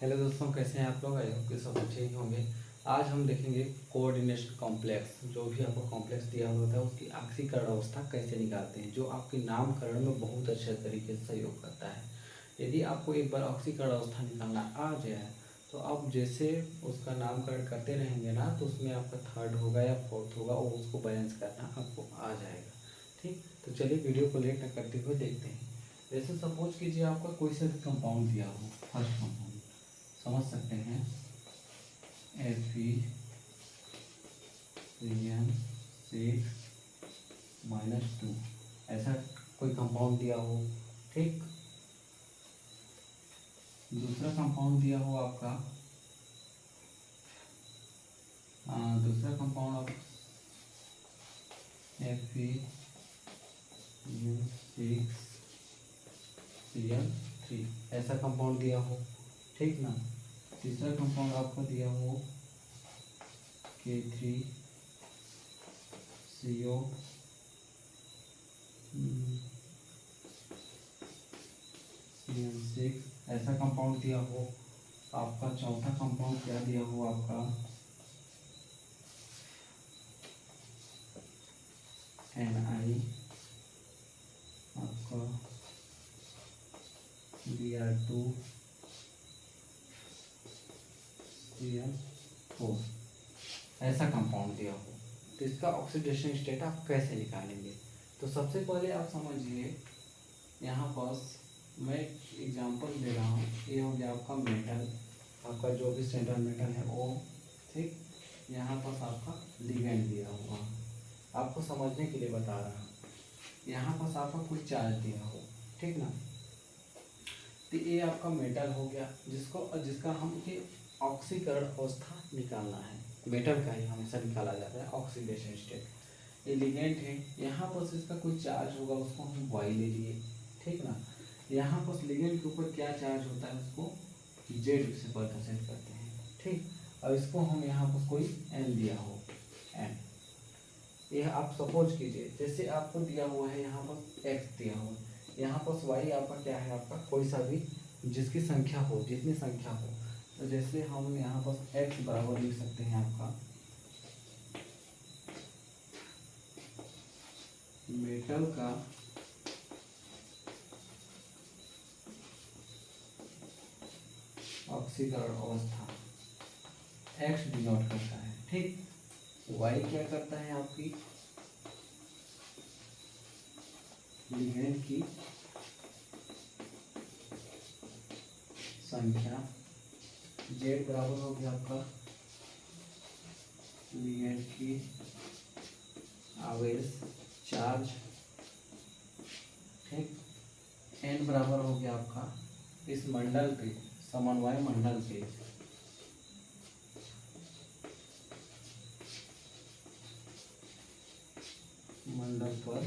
Hello दोस्तों, कैसे हैं आप लोग? आई होप कि सब अच्छे ही होंगे। आज हम देखेंगे कोऑर्डिनेशन कॉम्प्लेक्स। जो भी आपको कॉम्प्लेक्स दिया होता है उसकी ऑक्सीकरण अवस्था कैसे निकालते हैं, जो आपके नामकरण में बहुत अच्छे तरीके से सहयोग करता है। यदि आपको एक बार ऑक्सीकरण अवस्था निकालना आ जाए तो आप जैसे उसका नामकरण करते रहेंगे ना, तो उसमें आपका थर्ड होगा या फोर्थ होगा, और उसको बैलेंस करना आपको आ जाएगा। ठीक, तो चलिए वीडियो को लेट न करते हुए देखते हैं। जैसे सपोज कीजिए आपका कोई सा भी कंपाउंड दिया हो, फर्स्ट कंपाउंड समझ सकते हैं Fe6 -2, ऐसा कोई कंपाउंड दिया हो। ठीक, दूसरा कंपाउंड दिया हो आपका, दूसरा कंपाउंड ऑफ Fe6Cl3, ऐसा कंपाउंड दिया हो। ठीक ना, तीसरा कंपाउंड आपको दिया हो K3CO, Cl6, ऐसा कंपाउंड दिया हो। आपका चौथा कंपाउंड क्या दिया हो आपका, Ni, आपका Br2Cl4, ऐसा कंपाउंड दिया हो। तो इसका ऑक्सीडेशन स्टेट आप कैसे निकालेंगे? तो सबसे पहले आप समझिए, यहाँ पास मैं एग्जांपल दे रहा हूँ। ये हो गया आपका मेटल, आपका जो भी सेंट्रल मेटल है वो। ठीक, यहाँ पास आपका लिगेंड दिया हुआ, आपको समझने के लिए बता रहा हूँ। यहाँ पास आपका कोई चार्ज दिया हो, ठीक ना। तो ये आपका मेटल हो गया, जिसका हम ऑक्सीकरण अवस्था निकालना है। मेटल का ही हमेशा निकाला जाता है ऑक्सीडेशन स्टेट। ये लिगेंड है, यहाँ पर इसका कोई चार्ज होगा, उसको हम वाई ले लिए। ठीक ना, यहाँ पर लिगेंड के ऊपर क्या चार्ज होता है उसको जेड से प्रदर्शित करते हैं। ठीक, और इसको हम यहाँ पर कोई एन दिया हो, एन। यह आप सपोज कीजिए, जैसे आपको दिया हुआ है यहाँ पर एक्स दिया हुआ है, यहाँ पर वाई आपका क्या है, आपका कोई सा भी जिसकी संख्या हो, जितनी संख्या हो। तो जैसे हम यहाँ पर एक्स बराबर लिख सकते हैं आपका मेटल का ऑक्सीकरण अवस्था, एक्स डिनोट करता है। ठीक, वाई क्या करता है, आपकी लिगेंड की संख्या, जेड बराबर हो गया आपका लिगेंड की आवेश, चार्ज। ठीक, एन बराबर हो गया आपका इस मंडल पे, समन्वय मंडल पे मंडल पर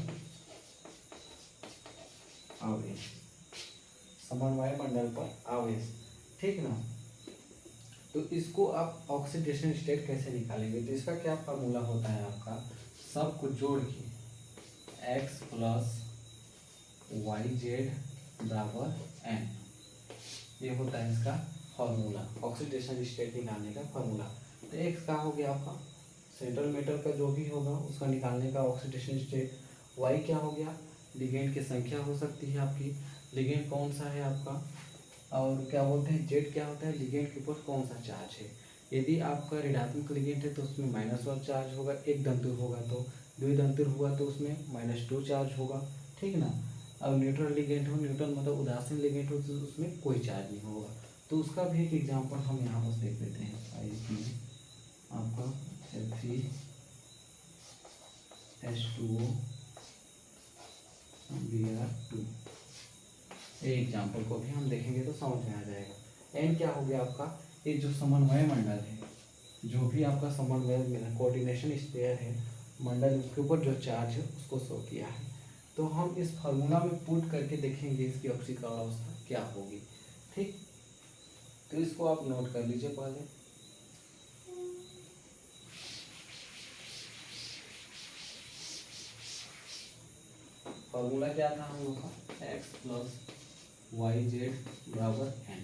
आवेश, समन्वय मंडल पर आवेश। ठीक ना, तो इसको आप ऑक्सीडेशन स्टेट कैसे निकालेंगे? तो इसका क्या फार्मूला होता है आपका, सब कुछ जोड़ के x प्लस वाई जेड बराबर एन, ये होता है इसका फार्मूला, ऑक्सीडेशन स्टेट निकालने का फार्मूला। तो x का हो गया आपका सेंट्रल मेटल का जो भी होगा उसका निकालने का ऑक्सीडेशन स्टेट, y क्या हो गया, लिगेंड की संख्या हो सकती है आपकी, लिगेंड कौन सा है आपका, और क्या बोलते हैं जेड क्या होता है, लिगेंड के ऊपर कौन सा चार्ज है। यदि आपका ऋणात्मक लिगेंड है तो उसमें -1 चार्ज होगा, एक दंतुर होगा तो, द्विदंतुर हुआ तो उसमें -2 चार्ज होगा। ठीक ना, अब न्यूट्रल लिगेंड हो, न्यूट्रल मतलब उदासीन लिगेंड हो, तो उसमें कोई चार्ज नहीं होगा। तो उसका भी एक एग्जाम्पल हम यहाँ पर देख लेते हैं। आपका Fe2O Br2, ये एग्जाम्पल को भी हम देखेंगे तो समझ में आ जाएगा। एन क्या हो गया आपका, ये जो समन्वय मंडल है, जो भी आपका समन्वय मिला कोऑर्डिनेशन स्पेयर है मंडल, उसके ऊपर जो चार्ज है उसको शो किया है। तो हम इस फार्मूला में पुट करके देखेंगे इसकी ऑक्सीकरण अवस्था क्या होगी। ठीक, तो इसको आप नोट कर लीजिए पहले। फार्मूला क्या था हम लोग का, एक्स प्लस वाई जेड बराबर एन।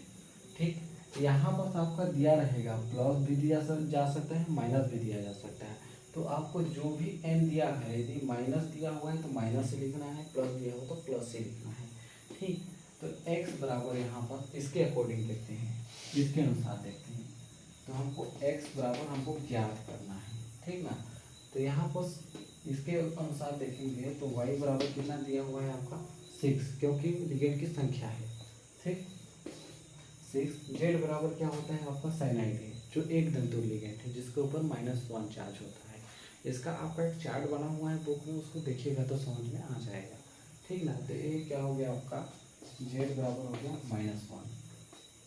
ठीक, यहाँ पर आपका दिया रहेगा, प्लस भी दिया जा सकता है, माइनस भी दिया जा सकता है। तो आपको जो भी n दिया है, यदि माइनस दिया हुआ है तो माइनस से लिखना है, प्लस दिया हो तो प्लस से लिखना है। ठीक, तो x बराबर यहाँ पर इसके अकॉर्डिंग देखते हैं, इसके अनुसार देखते हैं। तो हमको x बराबर हमको ज्ञात करना है, ठीक ना। तो यहाँ पर इसके अनुसार देखेंगे तो y बराबर कितना दिया हुआ है आपका 6, क्योंकि लिगेंड की संख्या है। ठीक, 6। z बराबर क्या होता है आपका साइनाइड है, जो एक दंतु लिगेंड है जिसके ऊपर -1 चार्ज होता है। इसका आपका एक चार्ट बना हुआ है बुक में, उसको देखिएगा तो समझ में आ जाएगा। ठीक ना। तो ये क्या हो गया आपका, z बराबर हो गया -1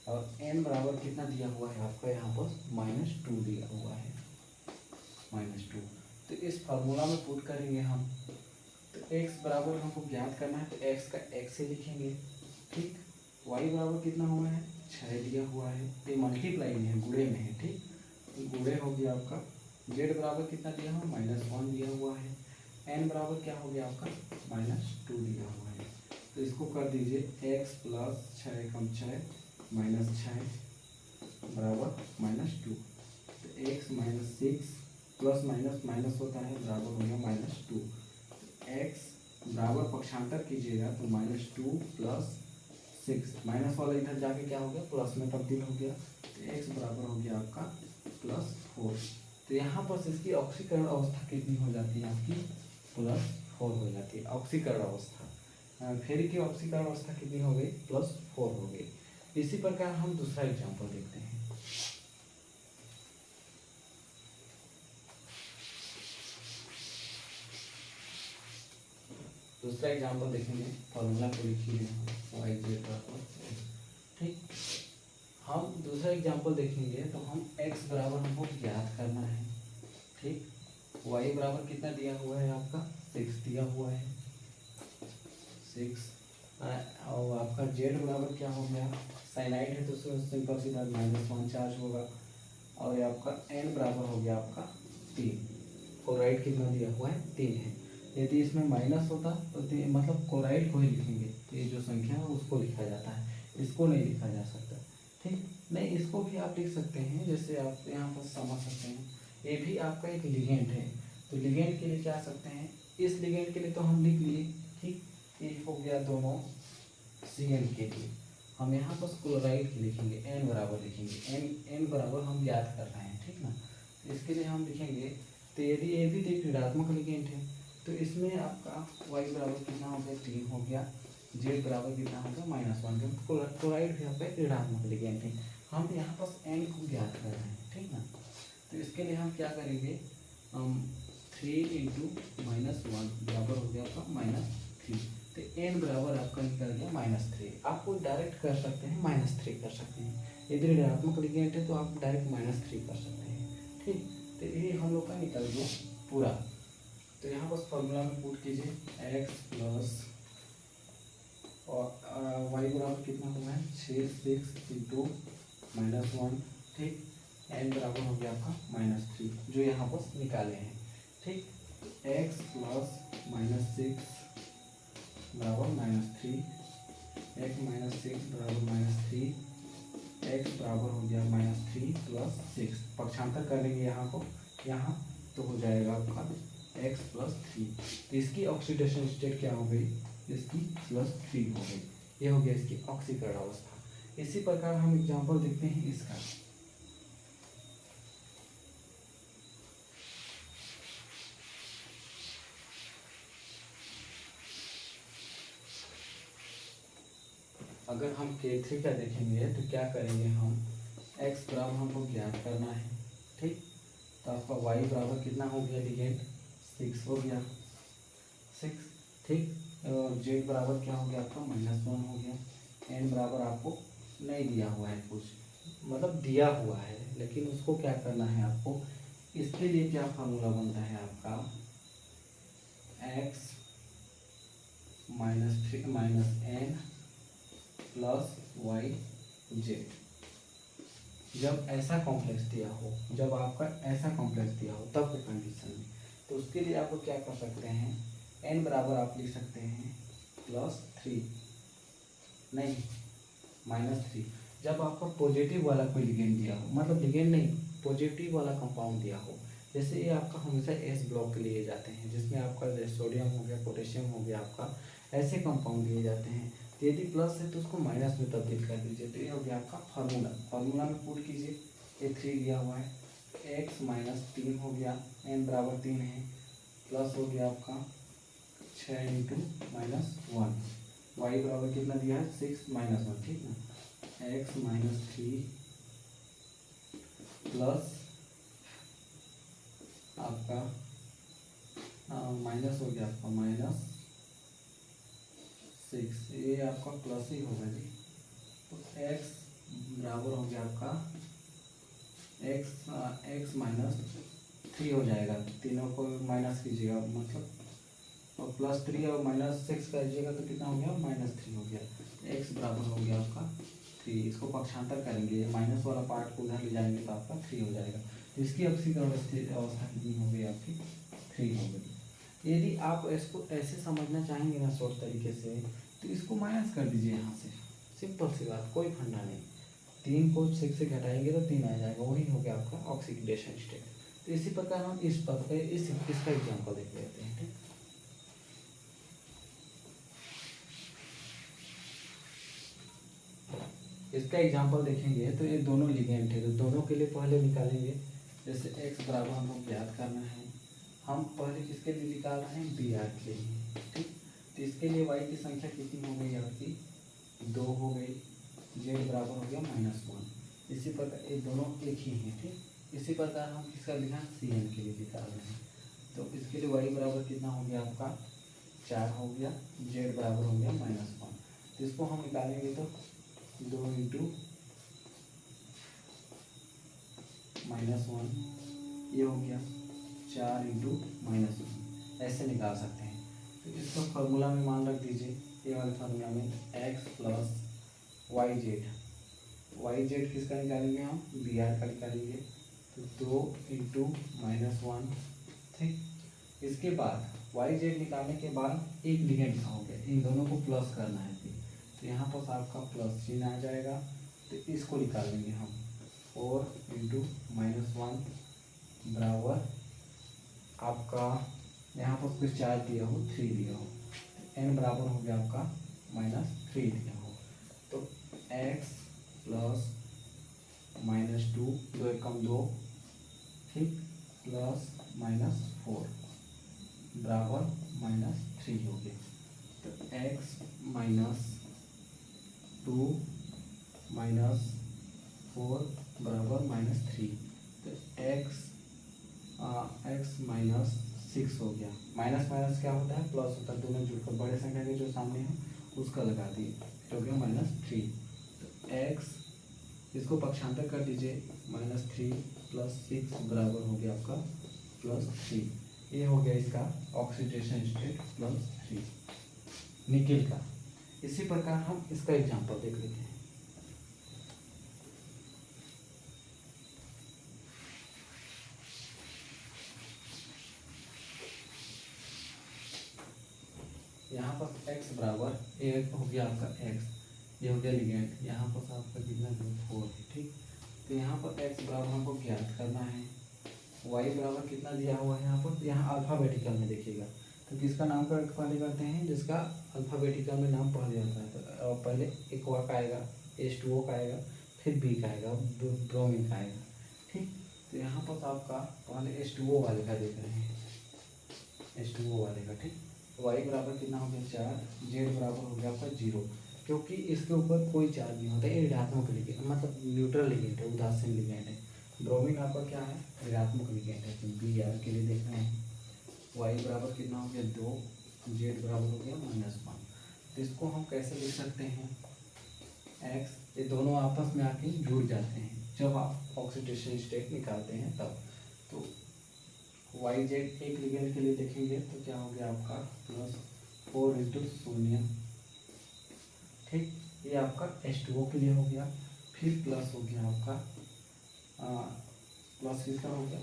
और n बराबर कितना दिया हुआ है आपका यहाँ पर -2 दिया हुआ है, -2। तो इस फार्मूला में पुट करेंगे हम, तो x बराबर हमको ज्ञात करना है, तो x का x से लिखेंगे। ठीक, y बराबर कितना हुआ है 6 दिया हुआ है, ये मल्टीप्लाई में है, गुणे में है। ठीक, तो गुणे हो गया आपका। z बराबर कितना दिया हुआ -1 दिया हुआ है, n बराबर क्या हो गया आपका -2 दिया हुआ है। तो इसको कर दीजिए, x प्लस 6 कम 6 -6 बराबर -2। तो x -6 प्लस माइनस माइनस होता है, बराबर हो गया -2। x बराबर पक्षांतर कीजिएगा तो -2 प्लस 6, माइनस वाला इधर जाके क्या हो गया प्लस में तब्दील हो गया। तो x बराबर हो गया आपका +4। तो यहाँ पर इसकी ऑक्सीकरण अवस्था कितनी हो जाती है आपकी +4 हो जाती है ऑक्सीकरण अवस्था। फेरी की ऑक्सीकरण अवस्था कितनी हो गई +4 हो गई। इसी प्रकार हम दूसरा एग्जाम्पल देखते हैं। दूसरा एग्जाम्पल देखेंगे, फॉर्मूला को लिखिए y/z। ठीक, हम दूसरा एग्जाम्पल देखेंगे तो हम x बराबर हमको ज्ञात करना है। ठीक, y बराबर कितना दिया हुआ है आपका 6 दिया हुआ है, 6। और आपका z बराबर क्या हो गया, साइनाइड है तो सिंपल सीधा -1 चार्ज होगा। और आपका n बराबर हो गया आपका 3। क्लोराइड कितना दिया हुआ है 3 है। यदि इसमें माइनस होता तो मतलब क्लोराइड को ही लिखेंगे, ये जो संख्या है उसको लिखा जाता है, इसको नहीं लिखा जा सकता। ठीक, नहीं इसको भी आप लिख सकते हैं, जैसे आप यहाँ पर समझ सकते हैं, ये भी आपका एक लिगेंड है। तो लिगेंड के लिए क्या सकते हैं, इस लिगेंड के लिए तो हम लिख लिए। ठीक, ये हो गया दोनों CN के लिए। हम यहाँ पर क्लोराइड की लिखेंगे, n बराबर लिखेंगे, n बराबर हम याद कर रहे हैं। ठीक ना, तो इसके लिए हम लिखेंगे, तो यदि ये भी एक ऋणात्मक लिगेंड है तो इसमें आपका y बराबर कितना हो गया 3 हो गया, z बराबर कितना हो गया -1, क्योंकि क्लोराइड भी आपका एक ऋणात्मक लिगेंड है। हम यहाँ पर n को ज्ञात कर रहे हैं। ठीक ना, तो इसके लिए हम क्या करेंगे, 3 × -1 बराबर हो गया आपका -3। तो n बराबर आपका निकल गया -3। आपको डायरेक्ट कर सकते हैं -3 कर सकते हैं, यदि ऋणात्मक लिगेंड है तो आप डायरेक्ट -3 कर सकते हैं। ठीक, तो ये हम लोग का निकल गया पूरा। तो यहाँ बस फॉर्मूला में पुट कीजिए, x प्लस और y बराबर कितना हुआ है 6 × -1। ठीक, n बराबर हो गया आपका -3, जो यहाँ पर निकाले हैं। ठीक, x प्लस -6 बराबर -3, x -6 बराबर -3, x बराबर हो गया -3 प्लस 6। पक्षांतर करेंगे यहाँ को, यहाँ तो हो जाएगा आपका x प्लस 3। तो इसकी ऑक्सीडेशन स्टेट क्या हो गई, इसकी +3 हो गई। ये हो गया इसकी ऑक्सीकरण अवस्था। इसी प्रकार हम एग्जांपल देखते हैं इसका। अगर हम K3 का देखेंगे तो क्या करेंगे, हम x बराबर हमको ज्ञात करना है। ठीक, तो आपका y बराबर कितना हो गया लिगेंड 6 हो गया 6। ठीक, और z बराबर क्या हो गया आपका -1 हो गया। n बराबर आपको नहीं दिया हुआ है कुछ, मतलब दिया हुआ है लेकिन उसको क्या करना है आपको। इसके लिए क्या फार्मूला बनता है आपका, x -3 -n plus y z। जब ऐसा कॉम्प्लेक्स दिया हो, जब आपका ऐसा कॉम्प्लेक्स दिया हो तब के कंडीशन में, तो उसके लिए आप क्या कर सकते हैं, n बराबर आप लिख सकते हैं +3 नहीं -3। जब आपका पॉजिटिव वाला कोई लिगेंड दिया हो, मतलब लिगेंड नहीं, पॉजिटिव वाला कंपाउंड दिया हो, जैसे ये आपका हमेशा एस ब्लॉक के लिए जाते हैं, जिसमें आपका सोडियम हो गया, पोटेशियम हो गया, आपका ऐसे कंपाउंड दिए जाते हैं। तो यदि प्लस है तो उसको माइनस में तब्दील कर दीजिए। तो ये हो गया आपका फार्मूला में पुट कीजिए। ये 3 दिया हुआ है, x माइनस 3 हो गया, n बराबर 3 है, प्लस हो गया आपका 6 इंटू माइनस 1, y बराबर कितना दिया है 6 माइनस 1, ठीक ना, x माइनस 3 प्लस आपका माइनस हो गया आपका माइनस 6, ये आपका प्लस ही होगा जी। तो x बराबर हो गया आपका x माइनस 3 हो जाएगा, तीनों को माइनस कीजिएगा, मतलब और प्लस 3 और माइनस 6 करिएगा तो कितना हो गया -3 हो गया। x बराबर हो गया आपका 3, इसको पक्षांतर करेंगे, माइनस वाला पार्ट को उधर ले जाएंगे तो आपका 3 हो जाएगा। तो इसकी ऑक्सीकरण अवस्था कितनी हो गई आपकी 3 हो गई। यदि आप इसको ऐसे समझना चाहेंगे ना शॉर्ट तरीके से, तो इसको माइनस कर दीजिए यहाँ से, सिंपल सी बात, कोई फंडा नहीं। 3 को 6 से घटाएंगे तो 3 आ जाएगा, वही हो गया आपका ऑक्सीडेशन स्टेट। तो इसी प्रकार हम इसका एग्जाम्पल देख लेते हैं, ठीक। इसका एग्जाम्पल देखेंगे तो ये दोनों लिगेंड है, तो दोनों के लिए पहले निकालेंगे। जैसे x बराबर हमको ज्ञात करना है, हम पहले किसके लिए निकाल रहे हैं, बी आर के लिए, ठीक। तो इसके लिए y की संख्या कितनी हो गई आपकी 2 हो गई, z बराबर हो गया -1। इसी प्रकार ये दोनों एक ही हैं, ठीक। इसी प्रकार हम किसका लिखा सी एन के लिए निकाल रहे हैं, तो इसके लिए y बराबर कितना हो गया आपका 4 हो गया, z बराबर हो गया -1। तो इसको हम निकालेंगे तो 2 इंटू -1, ये हो गया 4 इंटू -1, ऐसे निकाल सकते हैं। तो इसको फार्मूला में मान रख दीजिए, ये वाले फार्मूला में x प्लस वाई जेड किसका निकालेंगे हम, बी आर का निकालेंगे। तो 2 इंटू -1, ठीक। इसके बाद वाई जेड निकालने के बाद एक लिगेंड का हो गया, इन दोनों को प्लस करना है, तो यहाँ पर आपका प्लस चिन्ह आ जाएगा। तो इसको निकाल लेंगे हम, 4 इंटू -1 बराबर आपका यहाँ पर कुछ 4 दिया हो, 3 दिया हो, n बराबर हो गया आपका -3 दिया हो। तो x प्लस -2, 2 एकम 2, ठीक, प्लस -4 बराबर -3 हो गया। तो x -2 -4 बराबर -3। तो x -6 हो गया, माइनस माइनस क्या होता है, प्लस होता है, दोनों जुड़कर बड़े संख्या के जो सामने है उसका लगा दिए, हो गया -3। तो x इसको पक्षांतर कर दीजिए, -3 + 6 बराबर हो गया आपका +3। ये हो गया इसका ऑक्सीडेशन स्टेट +3 निकेल का। इसी प्रकार हम इसका एग्जांपल देख लेते हैं। यहाँ पर x बराबर एक हो गया आपका x, ये हो गया लिगेंड, यहाँ पर आपका कितना 4 है, ठीक। तो यहाँ पर x बराबर हमको ज्ञात करना है, y बराबर कितना दिया हुआ है यहाँ पर, यहाँ अल्फ़ाबेटिकल में देखिएगा। तो किसका नाम पहले करते हैं, जिसका अल्फ़ाबेटिकल में नाम पहले आता है, तो पहले एक्वा का आएगा, H2O का आएगा, फिर B का आएगा, ब्रोमीन का आएगा, ठीक। तो यहाँ पर आपका पहले H2O वाले का देख रहे हैं, H2O वाले का, ठीक। y बराबर कितना हो गया 4, z बराबर हो गया आपका 0, क्योंकि इसके ऊपर कोई चार्ज नहीं होता, ये ऋणात्मक लिगेंड, मतलब न्यूट्रल लिगेंड है, उदासीन लिगेंड है। ब्रोमीन आपका क्या है, ऋणात्मक लिगेंड है, तो बी आर के लिए देख रहे हैं। y बराबर कितना हो गया 2, z बराबर हो गया -1। तो इसको हम कैसे लिख सकते हैं, x, ये दोनों आपस में आके जुड़ जाते हैं जब आप ऑक्सीडेशन स्टेट निकालते हैं तब। तो वाई जेड एक लिगेंड के लिए देखेंगे तो क्या हो गया आपका +4 इंटू 0, ठीक। ये आपका H2O के लिए हो गया, फिर प्लस हो गया आपका प्लस किसका हो गया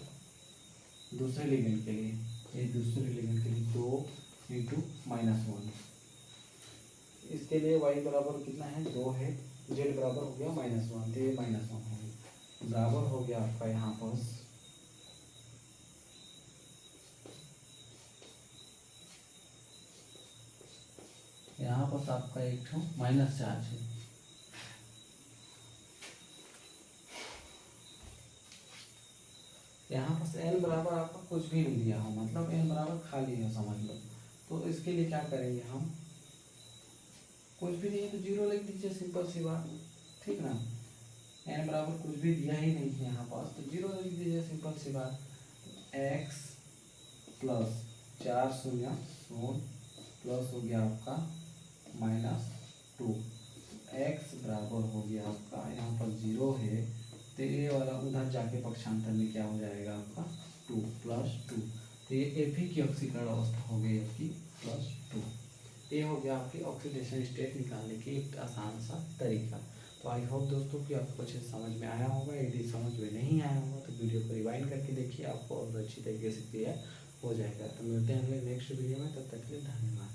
दूसरे लिगेंड के लिए, ये दूसरे लिगेंड के लिए 2 इंटू -1। इसके लिए y बराबर कितना है 2 है, जेड बराबर हो गया -1, तो ये -1 हो गया, बराबर हो गया आपका यहाँ पर आपका एक ठो माइनस चार्ज है। यहाँ पर एन बराबर आपका कुछ भी नहीं दिया हो, मतलब एन बराबर खाली है समझ लो। तो इसके लिए क्या करेंगे हम, कुछ भी नहीं है तो जीरो लिख दीजिए, सिंपल सी बात, ठीक ना। एन बराबर कुछ भी दिया ही नहीं है यहाँ पास, तो जीरो लिख दीजिए, सिंपल सी बात। एक्स प्लस 4 शून्य प्लस हो गया आपका -2, एक्स बराबर हो गया आपका यहाँ पर जीरो है, तो ये वाला उधर जाके पक्षांतर में क्या हो जाएगा आपका 2 + 2, तो ये एफ की ऑक्सीकरण अवस्था हो गई आपकी +2। ये हो गया आपकी ऑक्सीडेशन स्टेट निकालने की एक आसान सा तरीका। तो आई होप दोस्तों कि आपको अच्छे से समझ में आया होगा। यदि समझ में नहीं आया होगा तो वीडियो को रिवाइंड करके देखिए, आपको और अच्छी तरीके से क्लियर हो जाएगा। तो मिलते हैं अगले नेक्स्ट वीडियो में, तब तक के लिए धन्यवाद।